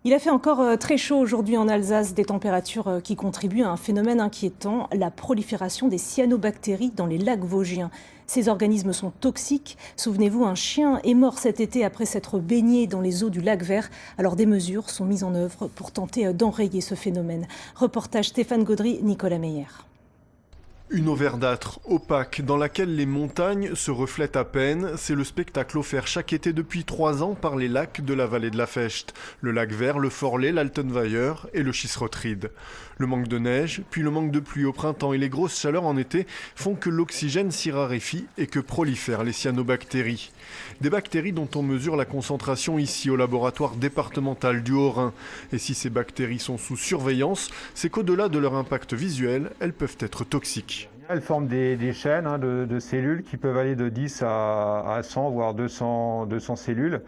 Il a fait encore très chaud aujourd'hui en Alsace, des températures qui contribuent à un phénomène inquiétant, la prolifération des cyanobactéries dans les lacs vosgiens. Ces organismes sont toxiques. Souvenez-vous, un chien est mort cet été après s'être baigné dans les eaux du lac Vert. Alors des mesures sont mises en œuvre pour tenter d'enrayer ce phénomène. Reportage Stéphane Gaudry, Nicolas Meyer. Une eau verdâtre, opaque, dans laquelle les montagnes se reflètent à peine, c'est le spectacle offert chaque été depuis 3 ans par les lacs de la vallée de la Fecht. Le lac Vert, le Forlet, l'Altenweiher et le Schisrotried. Le manque de neige, puis le manque de pluie au printemps et les grosses chaleurs en été font que l'oxygène s'y raréfie et que prolifèrent les cyanobactéries. Des bactéries dont on mesure la concentration ici au laboratoire départemental du Haut-Rhin. Et si ces bactéries sont sous surveillance, c'est qu'au-delà de leur impact visuel, elles peuvent être toxiques. Elles forment des chaînes de cellules qui peuvent aller de 10 à 100 voire 200 cellules.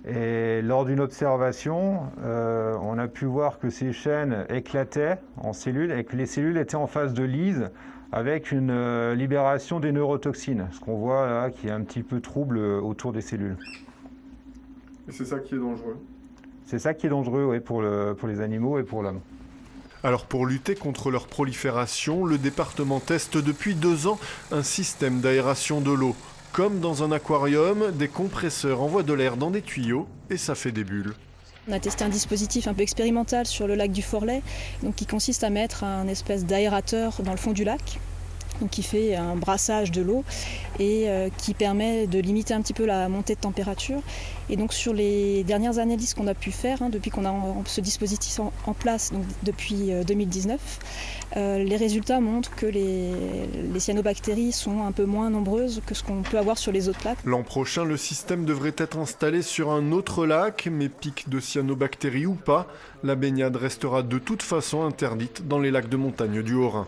Et lors d'une observation, on a pu voir que ces chaînes éclataient en cellules et que les cellules étaient en phase de lyse avec une libération des neurotoxines. Ce qu'on voit là qui est un petit peu trouble autour des cellules. Et c'est ça qui est dangereux? C'est ça qui est dangereux, oui, pour les animaux et pour l'homme. Alors pour lutter contre leur prolifération, le département teste depuis 2 ans un système d'aération de l'eau. Comme dans un aquarium, des compresseurs envoient de l'air dans des tuyaux et ça fait des bulles. On a testé un dispositif un peu expérimental sur le lac du Forlet, donc qui consiste à mettre un espèce d'aérateur dans le fond du lac, donc qui fait un brassage de l'eau et qui permet de limiter un petit peu la montée de température. Et donc sur les dernières analyses qu'on a pu faire, depuis qu'on a ce dispositif en place, donc depuis 2019, les résultats montrent que les cyanobactéries sont un peu moins nombreuses que ce qu'on peut avoir sur les autres lacs. L'an prochain, le système devrait être installé sur un autre lac, mais pic de cyanobactéries ou pas, la baignade restera de toute façon interdite dans les lacs de montagne du Haut-Rhin.